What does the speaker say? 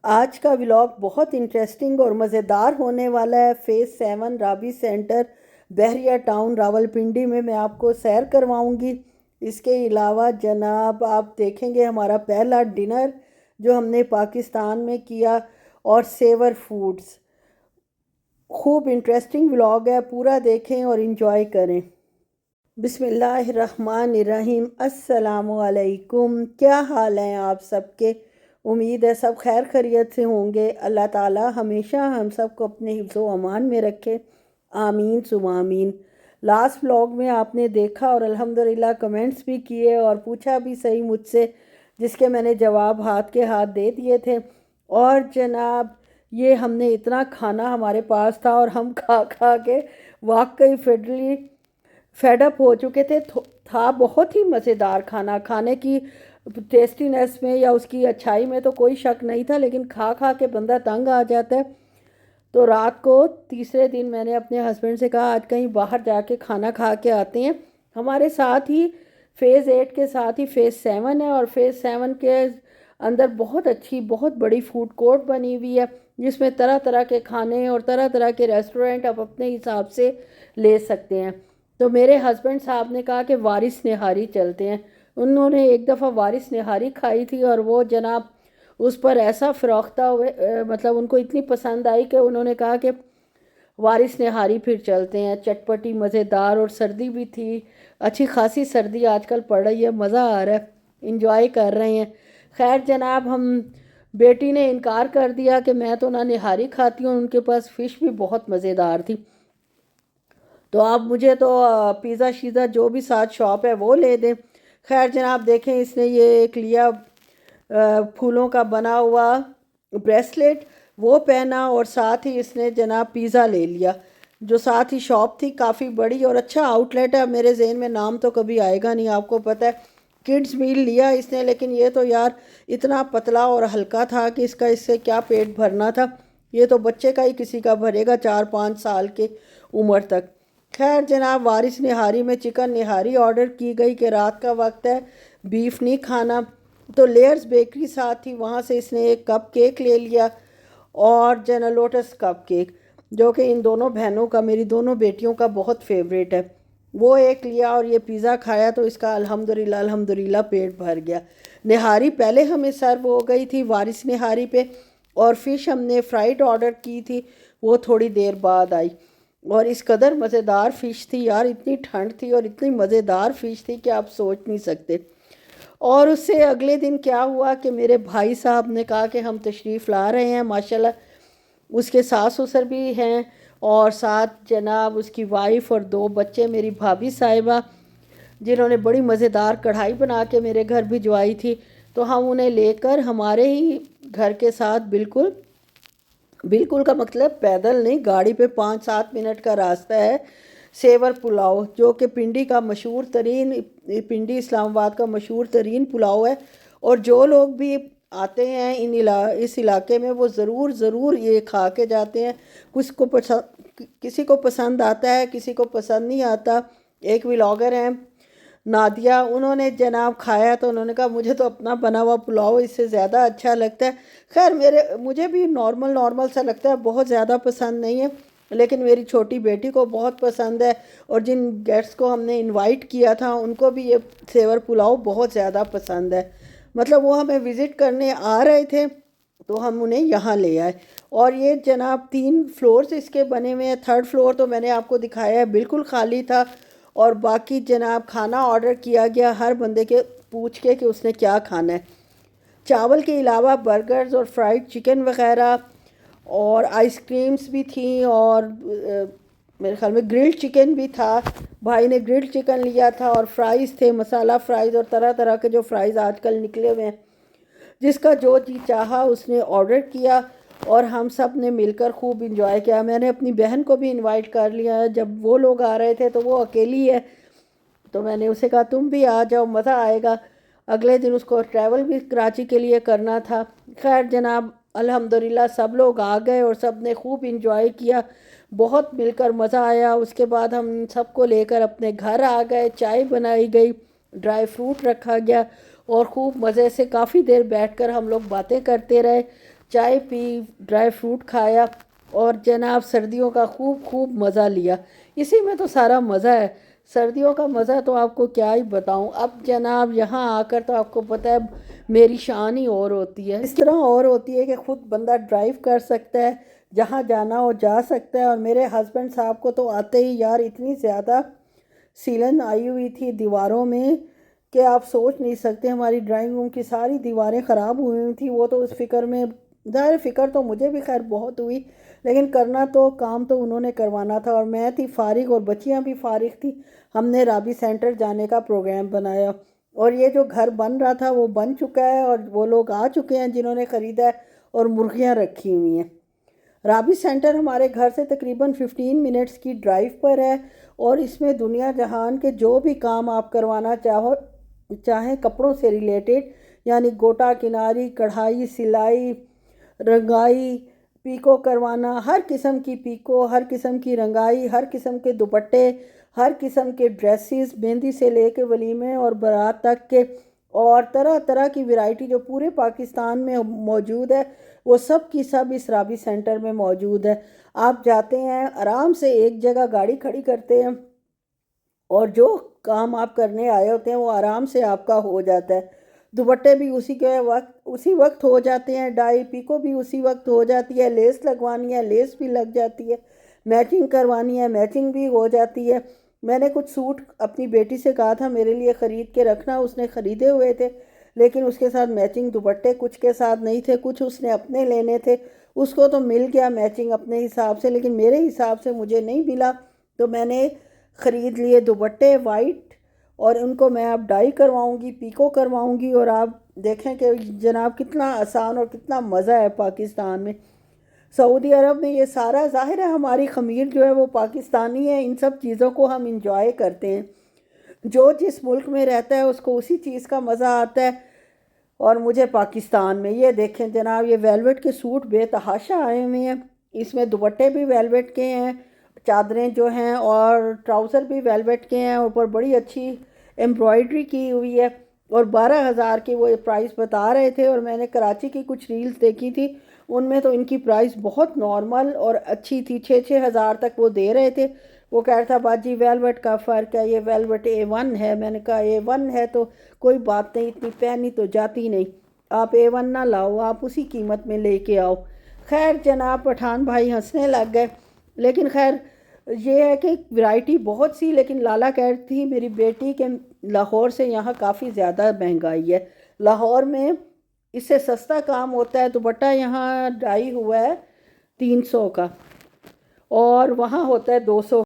آج کا ولاگ بہت انٹرسٹنگ اور مزیدار ہونے والا ہے۔ فیز 7 رابی سینٹر بحریہ ٹاؤن راولپنڈی میں آپ کو سیر کرواؤں گی۔ اس کے علاوہ جناب آپ دیکھیں گے ہمارا پہلا ڈنر جو ہم نے پاکستان میں کیا، اور سیور فوڈز۔ خوب انٹرسٹنگ ولاگ ہے، پورا دیکھیں اور انجوائے کریں۔ بسم اللہ الرحمن الرحیم۔ السلام علیکم، کیا حال ہیں آپ سب کے؟ امید ہے سب خیر خیریت سے ہوں گے۔ اللہ تعالی ہمیشہ ہم سب کو اپنے حفظ و امان میں رکھے، آمین ثم آمین۔ لاسٹ ولاگ میں آپ نے دیکھا اور الحمدللہ کمنٹس بھی کیے اور پوچھا بھی صحیح مجھ سے، جس کے میں نے جواب ہاتھ کے ہاتھ دے دیے تھے۔ اور جناب یہ ہم نے اتنا کھانا ہمارے پاس تھا اور ہم کھا کھا کے واقعی فیڈ اپ ہو چکے تھے۔ تھا بہت ہی مزیدار کھانا، کھانے کی ٹیسٹینس میں یا اس کی اچھائی میں تو کوئی شک نہیں تھا، لیکن کھا کھا کے بندہ تنگ آ جاتا ہے۔ تو رات کو تیسرے دن میں نے اپنے ہسبینڈ سے کہا آج کہیں باہر جا کے کھانا کھا کے آتے ہیں۔ ہمارے ساتھ ہی فیز 8 کے ساتھ ہی فیز 7 ہے، اور فیز 7 کے اندر بہت اچھی بہت بڑی فوڈ کورٹ بنی ہوئی ہے، جس میں طرح طرح کے کھانے اور طرح طرح کے ریسٹورنٹ آپ اپنے حساب سے لے سکتے ہیں۔ تو میرے ہسبینڈ صاحب نے کہا کہ وارث نہاری چلتے ہیں۔ انہوں نے ایک دفعہ وارث نہاری کھائی تھی اور وہ جناب اس پر ایسا فروختہ ہوئے، مطلب ان کو اتنی پسند آئی کہ انہوں نے کہا کہ وارث نہاری پھر چلتے ہیں۔ چٹپٹی مزیدار، اور سردی بھی تھی، اچھی خاصی سردی آج کل پڑ رہی ہے، مزہ آ رہا ہے، انجوائے کر رہے ہیں۔ خیر جناب بیٹی نے انکار کر دیا کہ میں تو نہ نہاری کھاتی ہوں، ان کے پاس فش بھی بہت مزیدار تھی، تو آپ مجھے تو پیزا شیزا جو بھی ساتھ شاپ ہے وہ لے دیں۔ خیر جناب دیکھیں اس نے یہ ایک لیا پھولوں کا بنا ہوا بریسلیٹ، وہ پہنا، اور ساتھ ہی اس نے جناب پیزا لے لیا، جو ساتھ ہی شاپ تھی کافی بڑی اور اچھا آؤٹ لیٹ ہے۔ میرے ذہن میں نام تو کبھی آئے گا نہیں، آپ کو پتہ ہے کڈز میل لیا اس نے، لیکن یہ تو یار اتنا پتلا اور ہلکا تھا کہ اس سے کیا پیٹ بھرنا تھا۔ یہ تو بچے کا ہی کسی کا بھرے گا 4-5 سال کے عمر تک۔ خیر جناب وارث نہاری میں چکن نہاری آرڈر کی گئی کہ رات کا وقت ہے، بیف نہیں کھانا، تو لیئرز بیکری ساتھ تھی، وہاں سے اس نے ایک کپ کیک لے لیا، اور لوٹس کپ کیک جو کہ ان دونوں بہنوں کا، میری دونوں بیٹیوں کا بہت فیوریٹ ہے، وہ ایک لیا، اور یہ پیزا کھایا تو اس کا الحمدللہ پیٹ بھر گیا۔ نہاری پہلے ہمیں سرو ہو گئی تھی وارث نہاری پہ، اور فش ہم نے فرائیڈ آرڈر کی تھی، وہ تھوڑی دیر بعد آئی، اور اس قدر مزیدار فش تھی یار، اتنی ٹھنڈ تھی اور اتنی مزیدار فش تھی کہ آپ سوچ نہیں سکتے۔ اور اس سے اگلے دن کیا ہوا کہ میرے بھائی صاحب نے کہا کہ ہم تشریف لا رہے ہیں، ماشاءاللہ اس کے ساس سسر بھی ہیں، اور ساتھ جناب اس کی وائف اور 2 بچے، میری بھابھی صاحبہ جنہوں نے بڑی مزیدار کڑھائی بنا کے میرے گھر بھجوائی تھی، تو ہم انہیں لے کر ہمارے ہی گھر کے ساتھ بالکل کا مطلب پیدل نہیں، گاڑی پہ 5-7 منٹ کا راستہ ہے، سیور پلاؤ، جو کہ پنڈی اسلام آباد کا مشہور ترین پلاؤ ہے، اور جو لوگ بھی آتے ہیں اس علاقے میں وہ ضرور یہ کھا کے جاتے ہیں۔ کسی کو پسند آتا ہے، کسی کو پسند نہیں آتا۔ ایک ولاگر ہیں نادیہ، انہوں نے جناب کھایا تو انہوں نے کہا مجھے تو اپنا بنا ہوا پلاؤ اس سے زیادہ اچھا لگتا ہے۔ خیر مجھے بھی نارمل سا لگتا ہے، بہت زیادہ پسند نہیں ہے، لیکن میری چھوٹی بیٹی کو بہت پسند ہے، اور جن گیسٹ کو ہم نے انوائٹ کیا تھا ان کو بھی یہ سیور پلاؤ بہت زیادہ پسند ہے۔ مطلب وہ ہمیں وزٹ کرنے آ رہے تھے تو ہم انہیں یہاں لے آئے، اور یہ جناب 3 فلورز اس کے بنے ہوئے ہیں۔ 3rd فلور تو میں نے آپ کو دکھایا ہے بالکل خالی تھا، اور باقی جناب کھانا آرڈر کیا گیا ہر بندے کے پوچھ کے کہ اس نے کیا کھانا ہے۔ چاول کے علاوہ برگرز اور فرائیڈ چکن وغیرہ اور آئس کریمز بھی تھیں، اور میرے خیال میں گرلڈ چکن بھی تھا، بھائی نے گرلڈ چکن لیا تھا، اور فرائز تھے، مسالہ فرائز، اور طرح طرح کے جو فرائز آج کل نکلے ہوئے ہیں، جس کا جو جی چاہا اس نے آرڈر کیا، اور ہم سب نے مل کر خوب انجوائے کیا۔ میں نے اپنی بہن کو بھی انوائٹ کر لیا ہے، جب وہ لوگ آ رہے تھے تو وہ اکیلی ہے، تو میں نے اسے کہا تم بھی آ جاؤ، مزہ آئے گا۔ اگلے دن اس کو ٹریول بھی کراچی کے لیے کرنا تھا۔ خیر جناب الحمدللہ سب لوگ آ گئے اور سب نے خوب انجوائے کیا، بہت مل کر مزہ آیا۔ اس کے بعد ہم سب کو لے کر اپنے گھر آ گئے، چائے بنائی گئی، ڈرائی فروٹ رکھا گیا، اور خوب مزے سے کافی دیر بیٹھ کر ہم لوگ باتیں کرتے رہے۔ چائے پی، ڈرائی فروٹ کھایا اور جناب سردیوں کا خوب مزہ لیا۔ اسی میں تو سارا مزہ ہے، سردیوں کا مزہ تو آپ کو کیا ہی بتاؤں۔ اب جناب یہاں آ کر تو آپ کو پتہ ہے میری شان ہی اور ہوتی ہے، اس طرح اور ہوتی ہے کہ خود بندہ ڈرائیو کر سکتا ہے، جہاں جانا ہو جا سکتا ہے۔ اور میرے ہسبینڈ صاحب کو تو آتے ہی یار اتنی زیادہ سیلن آئی ہوئی تھی دیواروں میں کہ آپ سوچ نہیں سکتے، ہماری ڈرائنگ روم کی ساری دیواریں خراب ہوئی ہوئی تھیں۔ وہ تو اس فکر میں، ظاہر فکر تو مجھے بھی خیر بہت ہوئی، لیکن کرنا تو کام تو انہوں نے کروانا تھا، اور میں تھی فارغ اور بچیاں بھی فارغ تھی۔ ہم نے رابی سینٹر جانے کا پروگرام بنایا، اور یہ جو گھر بن رہا تھا وہ بن چکا ہے، اور وہ لوگ آ چکے ہیں جنہوں نے خریدا ہے، اور مرغیاں رکھی ہوئی ہیں۔ رابی سینٹر ہمارے گھر سے تقریباً 15 منٹس کی ڈرائیو پر ہے، اور اس میں دنیا جہان کے جو بھی کام آپ کروانا چاہیں کپڑوں سے ریلیٹڈ، یعنی گوٹا کناری، کڑھائی، سلائی، رنگائی، پیکو کروانا، ہر قسم کی پیکو، ہر قسم کی رنگائی، ہر قسم کے دوپٹے، ہر قسم کے ڈریسز، مہندی سے لے کے ولیمے اور بارات تک کے، اور طرح طرح کی ورائٹی جو پورے پاکستان میں موجود ہے، وہ سب کی سب اس رابی سینٹر میں موجود ہے۔ آپ جاتے ہیں آرام سے ایک جگہ گاڑی کھڑی کرتے ہیں، اور جو کام آپ کرنے آئے ہوتے ہیں وہ آرام سے آپ کا ہو جاتا ہے۔ دوپٹے بھی اسی وقت ہو جاتے ہیں، ڈائی پیکو بھی اسی وقت ہو جاتی ہے، لیس لگوانی ہے لیس بھی لگ جاتی ہے، میچنگ کروانی ہے میچنگ بھی ہو جاتی ہے۔ میں نے کچھ سوٹ اپنی بیٹی سے کہا تھا میرے لیے خرید کے رکھنا، اس نے خریدے ہوئے تھے، لیکن اس کے ساتھ میچنگ دوپٹے کچھ کے ساتھ نہیں تھے، کچھ اس نے اپنے لینے تھے۔ اس کو تو مل گیا میچنگ اپنے حساب سے، لیکن میرے حساب سے مجھے نہیں ملا، تو میں نے خرید لیے دوپٹے وائٹ، اور ان کو میں اب ڈائی کرواؤں گی، پیکو کرواؤں گی، اور آپ دیکھیں کہ جناب کتنا آسان اور کتنا مزہ ہے پاکستان میں۔ سعودی عرب میں یہ سارا ظاہر ہے، ہماری خمیر جو ہے وہ پاکستانی ہے، ان سب چیزوں کو ہم انجوائے کرتے ہیں۔ جو جس ملک میں رہتا ہے اس کو اسی چیز کا مزہ آتا ہے، اور مجھے پاکستان میں یہ دیکھیں جناب یہ ویلویٹ کے سوٹ بے تحاشا آئے ہوئے ہیں، اس میں دوپٹے بھی ویلویٹ کے ہیں، چادریں جو ہیں اور ٹراؤزر بھی ویلویٹ کے ہیں، اوپر بڑی اچھی ایمبرائڈری کی ہوئی ہے، اور 12,000 کی وہ پرائس بتا رہے تھے، اور میں نے کراچی کی کچھ ریلز دیکھی تھی، ان میں تو ان کی پرائس بہت نارمل اور اچھی تھی، 6,000 تک وہ دے رہے تھے۔ وہ کہہ رہا تھا باجی ویلویٹ کا فرق ہے، یہ ویلویٹ A1 ہے۔ میں نے کہا A1 ہے تو کوئی بات نہیں، اتنی پہنی تو جاتی نہیں، آپ A1 نہ لاؤ، آپ اسی قیمت میں لے کے آؤ۔ خیر جناب پٹھان بھائی ہنسنے لگ گئے، لیکن خیر یہ ہے کہ ورائٹی بہت سی، لیکن لالا کہتی تھی میری بیٹی کہ لاہور سے یہاں کافی زیادہ مہنگائی ہے، لاہور میں اس سے سستا کام ہوتا ہے، دوپٹہ یہاں ڈائی ہوا ہے 300 کا، اور وہاں ہوتا ہے 200